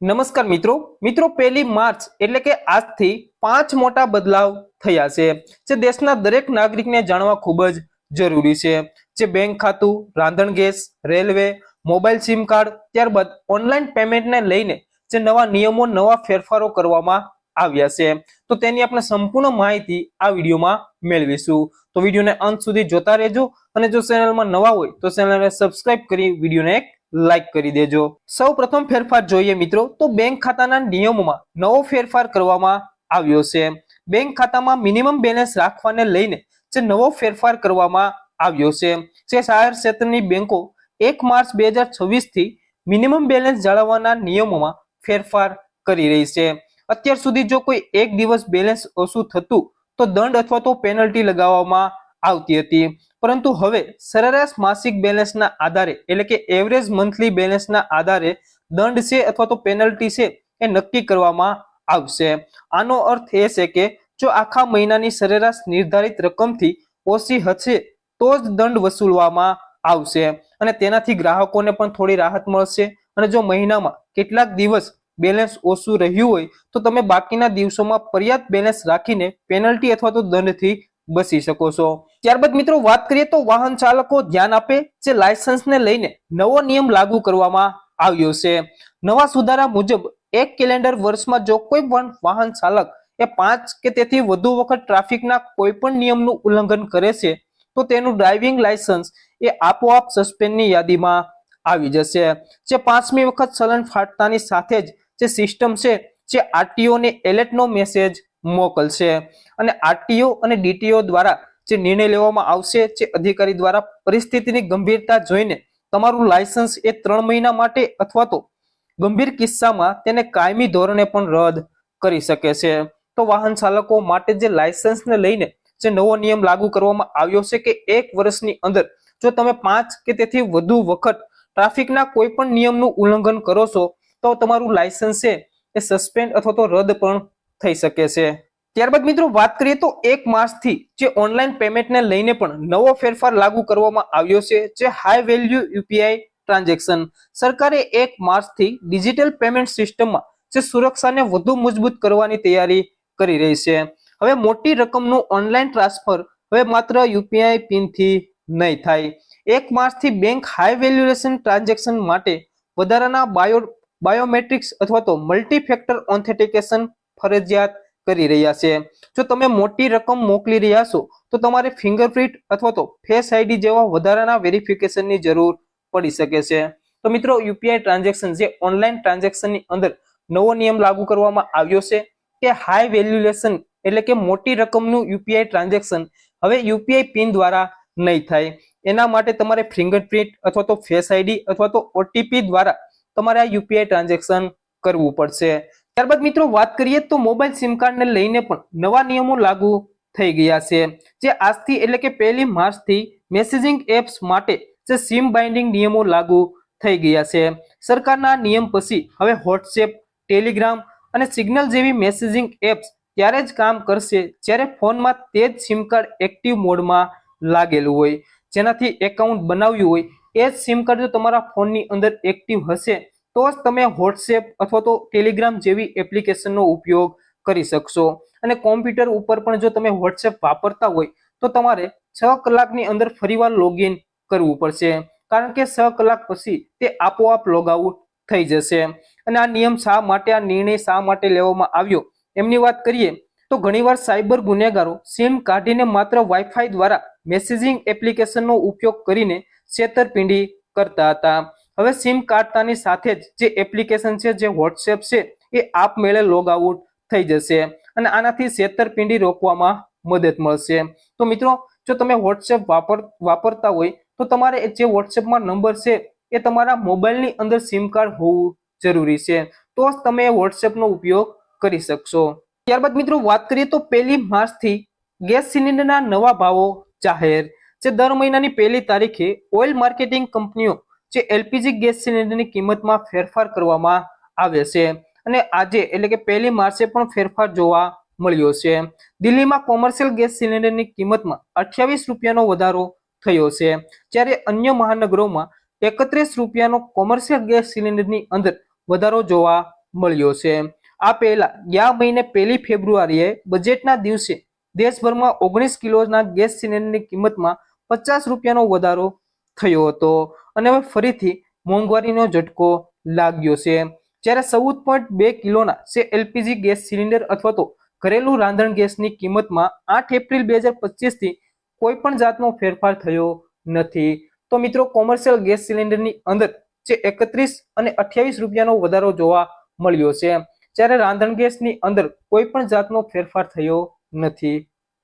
નમસ્કાર મિત્રો મિત્રો 1 માર્ચ એટલે કે આજથી 5 મોટા બદલાવ થયા છે જે દેશના દરેક નાગરિકને જાણવા ખૂબ જ જરૂરી છે। જે બેંક ખાતું, રાંધણ gas, railway, mobile sim card, ત્યારબાદ ઓનલાઈન પેમેન્ટને લઈને જે નવા નિયમો, નવા ફેરફારો કરવામાં આવ્યા છે તો તેની આપણે સંપૂર્ણ માહિતી આ વિડીયોમાં મેળવીશું। તો વિડીયોને અંત સુધી જોતા રહેજો અને જો ચેનલમાં નવા હોય તો ચેનલને સબસ્ક્રાઇબ કરી વિડીયોને એક લાઈક કરી દેજો। સૌ પ્રથમ ફેરફાર જોઈએ મિત્રો તો બેંક ખાતાના નિયમોમાં નવો ફેરફાર કરવામાં આવ્યો છે। બેંક ખાતામાં મિનિમમ બેલેન્સ રાખવાને લઈને જે નવો ફેરફાર કરવામાં આવ્યો છે। જે જાહેર ક્ષેત્રની બેંકો 1 માર્ચ 2026 થી મિનિમમ બેલેન્સ જાળવવાના નિયમોમાં ફેરફાર કરી રહી છે। અત્યાર સુધી જો કોઈ એક દિવસ બેલેન્સ ઓછું થતું તો દંડ અથવા તો પેનલ્ટી લગાવવામાં આવતી હતી, પરંતુ હવે સરેરાશ માસિક બેલેન્સના આધારે એટલે કે એવરેજ મંથલી બેલેન્સના આધારે દંડ છે અથવા તો પેનલ્ટી છે એ નક્કી કરવામાં આવશે। આનો અર્થ એ છે કે જો આખા મહિનાની સરેરાશ નિર્ધારિત રકમથી ઓછી હશે તો જ દંડ વસૂલવામાં આવશે અને તેનાથી ગ્રાહકોને પણ થોડી રાહત મળશે। અને જો મહિનામાં કેટલાક દિવસ બેલેન્સ ઓછું રહ્યું હોય તો તમે બાકીના દિવસોમાં પર્યાપ્ત બેલેન્સ રાખીને પેનલ્ટી અથવા તો દંડથી બચી શકો છો। ત્યારબાદ મિત્રો વાત કરીએ તો વાહન ચાલકો ધ્યાન આપે, જે લાયસન્સને લઈને નવો નિયમ લાગુ કરવામાં આવ્યો છે। નવા સુધારા મુજબ એક કેલેન્ડર વર્ષમાં જો કોઈ પણ વાહન ચાલક એ 5 કે તેથી વધુ વખત ટ્રાફિકના કોઈ પણ નિયમનું ઉલ્લંઘન કરે છે તો તેનું ડ્રાઇવિંગ લાયસન્સ એ આપોઆપ સસ્પેન્ડની યાદીમાં આવી જશે। જે 5મી વખત ચલન ફાટતાની સાથે જ જે સિસ્ટમ છે જે આરટીઓ ને એલર્ટનો મેસેજ મોકલશે અને આરટીઓ અને ડીટીઓ દ્વારા જે નિર્ણય લેવામાં આવશે જે અધિકારી દ્વારા પરિસ્થિતિની ગંભીરતા જોઈને તમારું લાયસન્સ એ 3 મહિના માટે અથવા તો ગંભીર કિસ્સામાં તેને કાયમી ધોરણે પણ રદ કરી શકે છે। તો વાહન ચાલકો માટે જે લાયસન્સને લઈને જે નવો નિયમ લાગુ કરવામાં આવ્યો છે કે 1 વર્ષની અંદર જો તમે 5 કે તેથી વધુ વખત ટ્રાફિકના કોઈ પણ નિયમનું ઉલ્લંઘન કરો છો તો તમારું લાયસન્સ છે એ સસ્પેન્ડ અથવા તો રદ પણ થઈ શકે છે। ત્યારબાદ મિત્રો વાત કરીએ તો 1 માર્ચથી જે ઓનલાઈન પેમેન્ટને લઈને પણ નવો ફેરફાર લાગુ કરવામાં આવ્યો છે જે હાઈ વેલ્યુ યુપીઆઈ ટ્રાન્ઝેક્શન। સરકારે 1 માર્ચથી ડિજિટલ પેમેન્ટ સિસ્ટમમાં જે સુરક્ષાને વધુ મજબૂત કરવાની તૈયારી કરી રહી છે। હવે મોટી રકમનું ઓનલાઈન ટ્રાન્સફર હવે માત્ર યુપીઆઈ પિનથી નહીં થાય। 1 માર્ચથી બેંક હાઈ વેલ્યુએશન ટ્રાન્ઝેક્શન માટે વધારાના બાયોમેટ્રિક્સ અથવા તો મલ્ટી ફેક્ટર ઓથેન્ટિકેશન ફરજિયાત કરી રહ્યા છે। જો તમે મોટી રકમ મોકલી રહ્યા છો તો તમારે ફિંગરપ્રિન્ટ અથવા તો ફેસ આઈડી જેવા વધારાના વેરિફિકેશનની જરૂર પડી શકે છે। તો મિત્રો યુપીઆઈ ટ્રાન્ઝેક્શન જે ઓનલાઈન ટ્રાન્ઝેક્શનની અંદર નવો નિયમ લાગુ કરવામાં આવ્યો છે કે હાઈ વેલ્યુએશન એટલે કે મોટી રકમનું યુપીઆઈ ટ્રાન્ઝેક્શન હવે યુપીઆઈ પિન દ્વારા નહીં થાય। એના માટે તમારે ફિંગરપ્રિન્ટ અથવા તો ફેસ આઈડી અથવા તો ઓટીપી દ્વારા તમારે આ યુપીઆઈ ટ્રાન્ઝેક્શન કરવું પડશે। ત્યારબાદ મિત્રો વાત કરીએ તો મોબાઈલ સિમ કાર્ડને લઈને પણ નવા નિયમો લાગુ થઈ ગયા છે જે આજથી એટલે કે 1 માર્ચથી મેસેજિંગ એપ્સ માટે જે સિમ બાઇન્ડિંગ નિયમો લાગુ થઈ ગયા છે। સરકારના નિયમ પછી હવે વોટ્સએપ, ટેલિગ્રામ અને સિગ્નલ જેવી મેસેજિંગ એપ્સ ત્યારે જ કામ કરશે જ્યારે ફોનમાં તે જ સિમ કાર્ડ એક્ટિવ મોડમાં લાગેલું હોય। જેનાથી એકાઉન્ટ બનાવ્યું હોય એ જ સિમ કાર્ડ જો તમારા ફોનની અંદર એક્ટિવ હશે તો જ તમે વોટ્સએપ અથવા તો ટેલિગ્રામ જેવી એપ્લિકેશનનો ઉપયોગ કરી શકશો। અને કોમ્પ્યુટર ઉપર પણ જો તમે વોટ્સએપ વાપરતા હોય તો તમારે 6 કલાકની અંદર ફરીવાર લોગિન કરવું પડશે, કારણ કે 6 કલાક પછી તે આપોઆપ લોગ આઉટ થઈ જશે। અને આ નિયમ શા માટે, આ નિર્ણય શા માટે લેવામાં આવ્યો એમની વાત કરીએ તો ઘણીવાર સાયબર ગુનેગારો સિમ કાઢીને માત્ર વાઈફાઈ દ્વારા મેસેજિંગ એપ્લિકેશનનો ઉપયોગ કરીને છેતરપિંડી કરતા હતા। હવે સિમ કાઢતાની સાથે જ જે એપ્લિકેશન છે જે વોટ્સએપ છે એ આપમેળે લોગ આઉટ થઈ જશે અને આનાથી છેતરપિંડી રોકવામાં મદદ મળશે। તો મિત્રો જો તમે વોટ્સએપ વાપરતા હોય તો તમારે જે વોટ્સએપમાં નંબર છે એ તમારા મોબાઈલની અંદર સિમ કાર્ડ હોવું જરૂરી છે, તો જ તમે વોટ્સએપનો ઉપયોગ કરી શકશો। ત્યારબાદ મિત્રો વાત કરીએ તો 1 માર્ચથી ગેસ સિલિન્ડરના નવા ભાવો જાહેર। જે દર મહિનાની 1 તારીખે ઓઇલ માર્કેટિંગ કંપનીઓ જે એલપીજી ગેસ સિલિન્ડરની કિંમતમાં ફેરફાર કરવામાં આવે છે અને આજે એટલે કે 1 માર્ચે પણ ફેરફાર જોવા મળ્યો છે। દિલ્હીમાં કોમર્શિયલ ગેસ સિલિન્ડરની કિંમતમાં 28 રૂપિયાનો વધારો થયો છે, જ્યારે અન્ય મહાનગરોમાં 31 રૂપિયાનો કોમર્શિયલ ગેસ સિલિન્ડરની અંદર વધારો જોવા મળ્યો છે. આ પહેલા ગયા મહિને 1 ફેબ્રુઆરીએ બજેટના દિવસે દેશભરમાં 19 કિલોના ગેસ સિલિન્ડરની કિંમતમાં 50 રૂપિયાનો વધારો થયો હતો અને હવે ફરીથી મોંઘવારીનો ઝટકો લાગ્યો છે. જ્યારે 14.2 કિલોના એલપીજી ગેસ સિલિન્ડર અથવા તો ઘરેલું રાંધણ ગેસની કિંમતમાં 8 એપ્રિલ 2025 થી કોઈ પણ જાતનો ફેરફાર થયો નથી. તો મિત્રો કોમર્શિયલ ગેસ સિલિન્ડરની અંદર 31 અને 28 રૂપિયાનો વધારો જોવા મળ્યો છે, જ્યારે રાંધણ ગેસની અંદર કોઈ પણ જાતનો ફેરફાર થયો નથી.